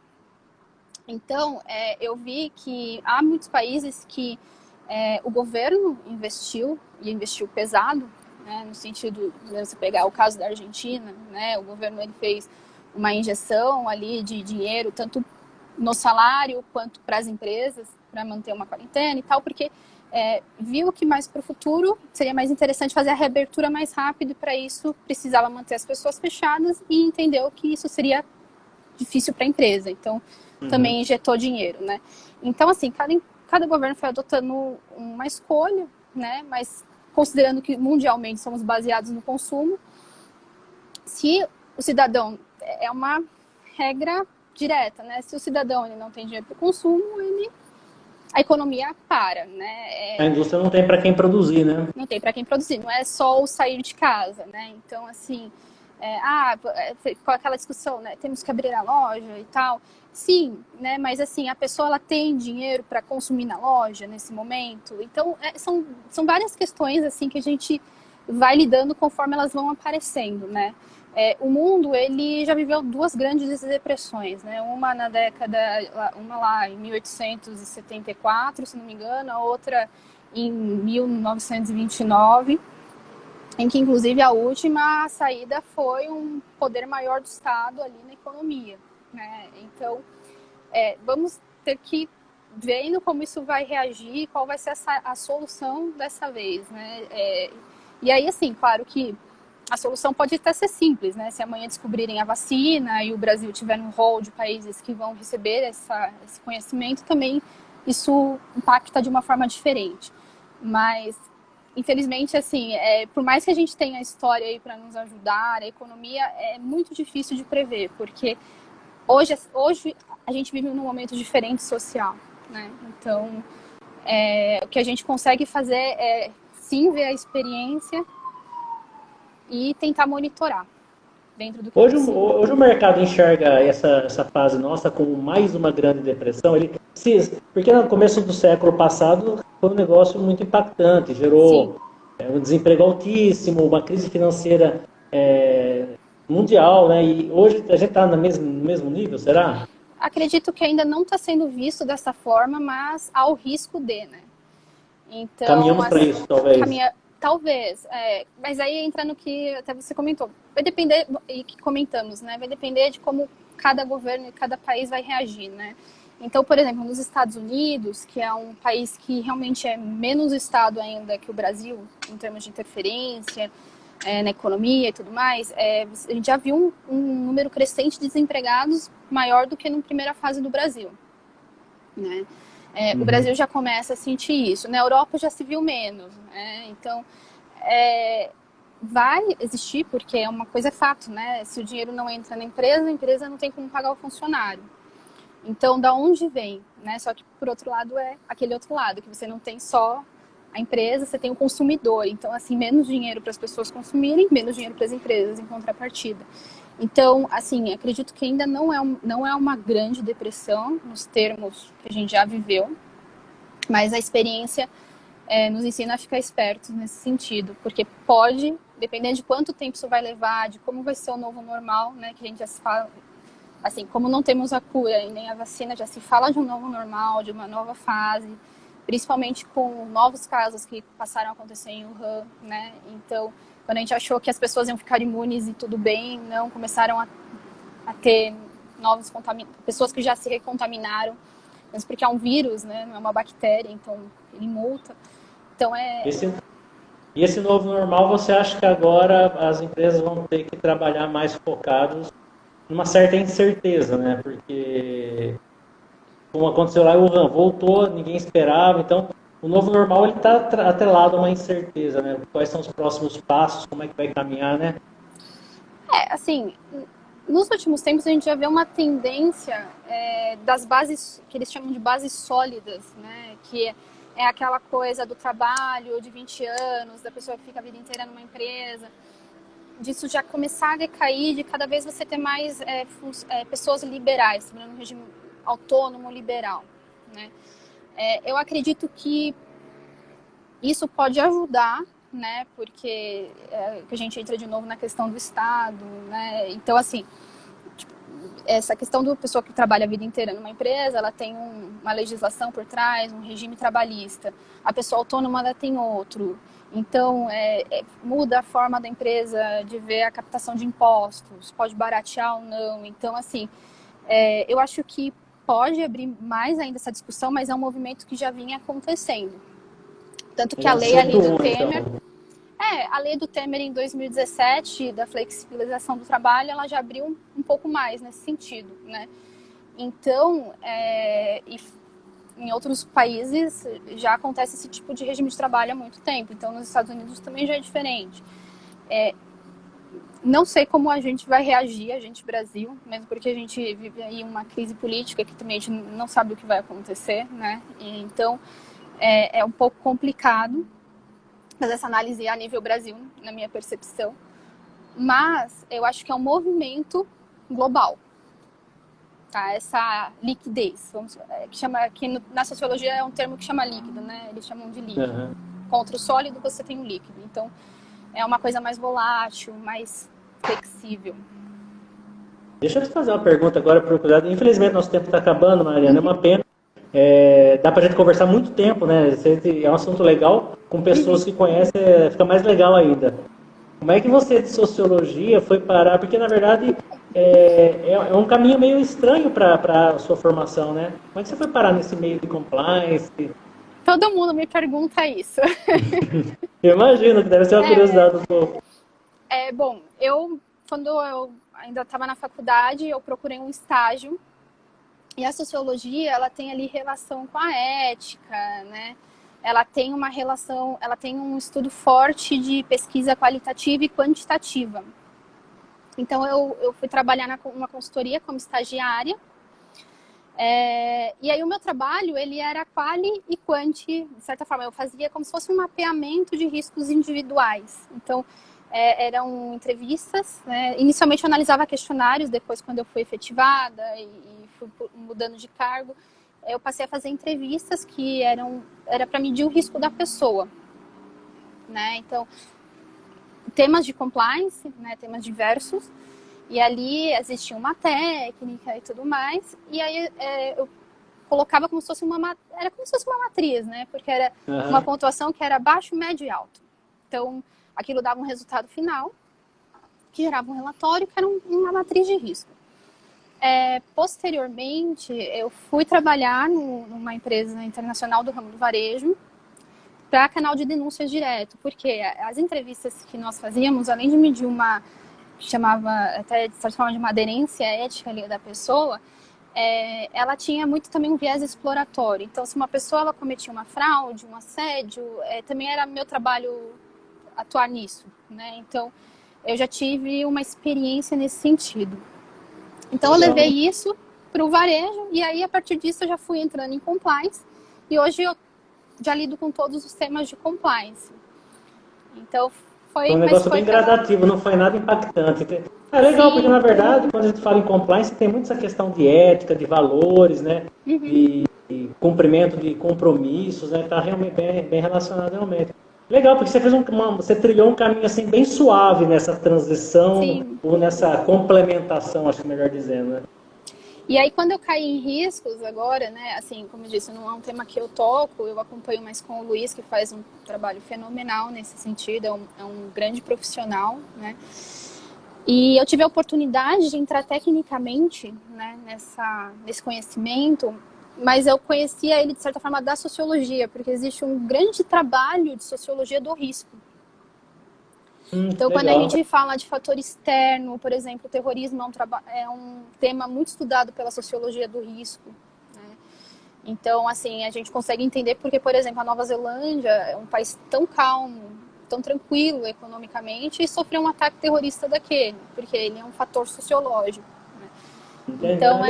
Então, eu vi que há muitos países que o governo investiu, e investiu pesado, né, no sentido de você pegar o caso da Argentina, né, o governo ele fez uma injeção ali de dinheiro, tanto no salário quanto para as empresas, para manter uma quarentena e tal, porque viu que mais para o futuro seria mais interessante fazer a reabertura mais rápido, e para isso precisava manter as pessoas fechadas, e entendeu que isso seria difícil para a empresa. Então, também injetou dinheiro, né? Então, assim, cada governo foi adotando uma escolha, né? Mas considerando que mundialmente somos baseados no consumo, se o cidadão é uma regra direta, né? Se o cidadão ele não tem dinheiro para o consumo, a economia para, né? A indústria não tem para quem produzir, né? Não tem para quem produzir, não é só o sair de casa, né? Então, assim, com aquela discussão, né? Temos que abrir a loja e tal. Sim, né? Mas assim, a pessoa ela tem dinheiro para consumir na loja nesse momento. Então, são várias questões assim que a gente vai lidando conforme elas vão aparecendo, né? O mundo ele já viveu duas grandes depressões, né? Uma lá em 1874, se não me engano, a outra em 1929. Em que, inclusive, a última saída foi um poder maior do Estado ali na economia, né? Então, vamos ter que vendo como isso vai reagir, qual vai ser a solução dessa vez, né? E aí, assim, claro que a solução pode até ser simples, né? Se amanhã descobrirem a vacina e o Brasil tiver no rol de países que vão receber esse conhecimento, também isso impacta de uma forma diferente. Mas infelizmente, assim, por mais que a gente tenha a história aí para nos ajudar, a economia é muito difícil de prever, porque hoje a gente vive num momento diferente social, né? Então, o que a gente consegue fazer é, sim, ver a experiência e tentar monitorar dentro do que Hoje, possível. hoje o mercado enxerga essa fase nossa como mais uma grande depressão. Porque no começo do século passado foi um negócio muito impactante, gerou um desemprego altíssimo, uma crise financeira mundial, né? E hoje a gente está no mesmo nível, será? Acredito que ainda não está sendo visto dessa forma, mas há o risco de, né? Então, caminhamos para isso, talvez. Talvez, mas aí entra no que até você comentou. Vai depender, e que comentamos, né? Vai depender de como cada governo e cada país vai reagir, né? Então, por exemplo, nos Estados Unidos, que é um país que realmente é menos Estado ainda que o Brasil, em termos de interferência na economia e tudo mais, a gente já viu um número crescente de desempregados maior do que na primeira fase do Brasil, né? O Brasil já começa a sentir isso. Na Europa já se viu menos, né? Então, vai existir, porque uma coisa é fato, né? Se o dinheiro não entra na empresa, a empresa não tem como pagar o funcionário. Então, da onde vem, né? Só que, por outro lado, é aquele outro lado, que você não tem só a empresa, você tem o consumidor. Então, assim, menos dinheiro para as pessoas consumirem, menos dinheiro para as empresas em contrapartida. Então, assim, acredito que ainda não é uma grande depressão, nos termos que a gente já viveu, mas a experiência nos ensina a ficar espertos nesse sentido, porque pode, dependendo de quanto tempo isso vai levar, de como vai ser o novo normal, né, que a gente já se fala, assim, como não temos a cura e nem a vacina, já se fala de um novo normal, de uma nova fase, principalmente com novos casos que passaram a acontecer em Wuhan, né, então quando a gente achou que as pessoas iam ficar imunes e tudo bem, não, começaram a ter novos pessoas que já se recontaminaram, mas porque é um vírus, né, não é uma bactéria, então ele multa. Então E esse novo normal, você acha que agora as empresas vão ter que trabalhar mais focados numa certa incerteza, né? Porque como aconteceu lá, o Wuhan voltou, ninguém esperava, então o novo normal ele está atrelado a uma incerteza, né? Quais são os próximos passos, como é que vai caminhar, né? Assim, nos últimos tempos a gente já vê uma tendência das bases, que eles chamam de bases sólidas, né? Que é aquela coisa do trabalho de 20 anos, da pessoa que fica a vida inteira numa empresa. disso já começar a decair, de cada vez você ter mais pessoas liberais, trabalhando no regime autônomo liberal, né? Eu acredito que isso pode ajudar, né? Porque a gente entra de novo na questão do Estado, né? Então, assim, essa questão do pessoa que trabalha a vida inteira numa empresa, ela tem uma legislação por trás, um regime trabalhista. A pessoa autônoma, ela tem outro. Então, muda a forma da empresa de ver a captação de impostos, pode baratear ou não. Então, assim, eu acho que pode abrir mais ainda essa discussão, mas é um movimento que já vinha acontecendo. Tanto que a lei ali do Temer... a lei do Temer em 2017, da flexibilização do trabalho, ela já abriu um pouco mais nesse sentido, né? Então, em outros países já acontece esse tipo de regime de trabalho há muito tempo. Então, nos Estados Unidos também já é diferente. Não sei como a gente vai reagir, a gente Brasil, mesmo porque a gente vive aí uma crise política que também a gente não sabe o que vai acontecer, né? Então, é um pouco complicado fazer essa análise a nível Brasil, na minha percepção. Mas eu acho que é um movimento global. Tá? Essa liquidez, que na sociologia é um termo que chama líquido, né? Eles chamam de líquido. Uhum. Contra o sólido você tem o líquido. Então, é uma coisa mais volátil, mais flexível. Deixa eu te fazer uma pergunta agora, por curiosidade. Infelizmente, nosso tempo está acabando, Mariana, é uma pena. Dá pra gente conversar muito tempo, né? É um assunto legal, com pessoas que conhecem, fica mais legal ainda. Como é que você, de sociologia, foi parar? Porque, na verdade, é um caminho meio estranho para a sua formação, né? Como é que você foi parar nesse meio de compliance? Todo mundo me pergunta isso. Eu imagino que deve ser uma curiosidade do povo. Bom, quando eu ainda estava na faculdade, eu procurei um estágio. E a sociologia, ela tem ali relação com a ética, né? Ela tem uma relação, ela tem um estudo forte de pesquisa qualitativa e quantitativa. Então, eu fui trabalhar numa consultoria como estagiária. E aí o meu trabalho, ele era quali e quanti, de certa forma. Eu fazia como se fosse um mapeamento de riscos individuais. Então, eram entrevistas, né? Inicialmente eu analisava questionários, depois quando eu fui efetivada e fui mudando de cargo, eu passei a fazer entrevistas que era para medir o risco da pessoa, né? Então, temas de compliance, né? Temas diversos, e ali existia uma técnica e tudo mais, e aí eu colocava como se fosse uma matriz, né? Porque era uma pontuação que era baixo, médio e alto. Então, aquilo dava um resultado final, que gerava um relatório, que era uma matriz de risco. Posteriormente, eu fui trabalhar numa empresa internacional do ramo do varejo para canal de denúncias direto, porque as entrevistas que nós fazíamos, além de medir uma, que chamava até de certa forma de uma aderência ética ali da pessoa, ela tinha muito também um viés exploratório. Então, se uma pessoa ela cometia uma fraude, um assédio, também era meu trabalho atuar nisso, né? Então, eu já tive uma experiência nesse sentido. Então, eu levei isso para o varejo e aí, a partir disso, eu já fui entrando em compliance e hoje eu já lido com todos os temas de compliance. Então, foi um negócio bem gradativo, não foi nada impactante. É legal, porque, na verdade, quando a gente fala em compliance, tem muito essa questão de ética, de valores, né? De cumprimento de compromissos, né? Está realmente bem relacionado, realmente. Legal, porque você você trilhou um caminho assim bem suave nessa transição. Sim. Ou nessa complementação, acho que melhor dizendo, né? E aí, quando eu caí em riscos agora, né, assim, como eu disse, não é um tema que eu toco, eu acompanho mais com o Luiz, que faz um trabalho fenomenal nesse sentido, é um grande profissional, né? E eu tive a oportunidade de entrar tecnicamente, né, nesse conhecimento, mas eu conhecia ele, de certa forma, da sociologia, porque existe um grande trabalho de sociologia do risco. Então, legal. Quando a gente fala de fator externo, por exemplo, o terrorismo é um tema muito estudado pela sociologia do risco, né? Então, assim, a gente consegue entender porque, por exemplo, a Nova Zelândia é um país tão calmo, tão tranquilo economicamente e sofreu um ataque terrorista daquele, porque ele é um fator sociológico, né? Então,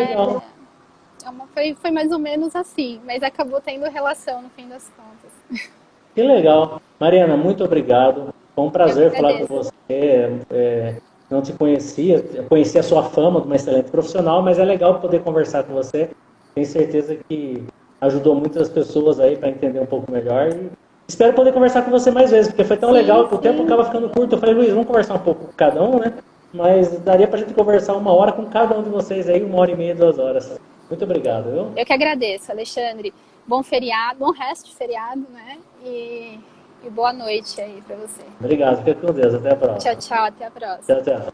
foi mais ou menos assim, mas acabou tendo relação no fim das contas. Que legal. Mariana, muito obrigado. Foi um Eu que prazer falar com agradeço. você. Não te conhecia, eu conhecia a sua fama de uma excelente profissional, mas é legal poder conversar com você. Tenho certeza que ajudou muitas pessoas aí para entender um pouco melhor. E espero poder conversar com você mais vezes, porque foi tão Sim, legal que o tempo sim. acaba ficando curto. Eu falei, Luiz, vamos conversar um pouco com cada um, né? Mas daria para a gente conversar 1 hora com cada um de vocês aí, 1 hora e meia, 2 horas. Muito obrigado, viu? Eu que agradeço, Alexandre. Bom feriado, bom resto de feriado, né? E boa noite aí para você. Obrigado, fica com Deus. Até a Tchau, próxima. tchau, até a próxima. Tchau, tchau.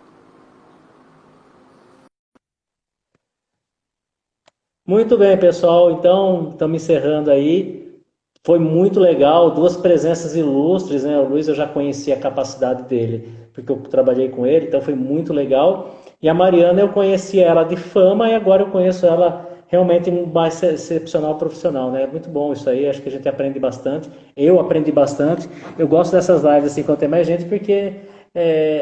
Muito bem, pessoal. Então, estamos encerrando aí. Foi muito legal, duas presenças ilustres, né? O Luiz eu já conhecia a capacidade dele, porque eu trabalhei com ele, então foi muito legal. E a Mariana eu conhecia ela de fama e agora eu conheço ela realmente mais excepcional profissional, né? Muito bom isso aí, acho que a gente aprende bastante. Eu aprendi bastante. Eu gosto dessas lives assim quando tem mais gente, porque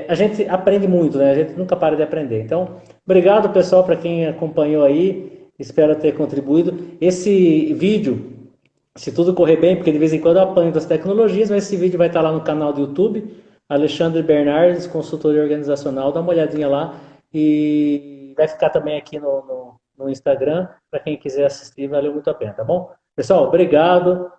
a gente aprende muito, né? A gente nunca para de aprender. Então, obrigado pessoal para quem acompanhou aí. Espero ter contribuído. Esse vídeo, se tudo correr bem, porque de vez em quando eu apanho das tecnologias, mas esse vídeo vai estar lá no canal do YouTube, Alexandre Bernardes, consultoria organizacional, dá uma olhadinha lá e vai ficar também aqui no Instagram, para quem quiser assistir, valeu muito a pena, tá bom? Pessoal, obrigado,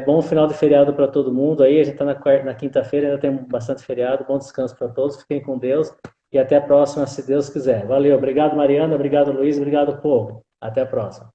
bom final de feriado para todo mundo aí, a gente está na quinta-feira, ainda tem bastante feriado, bom descanso para todos, fiquem com Deus e até a próxima, se Deus quiser. Valeu, obrigado Mariana, obrigado Luiz, obrigado povo, até a próxima.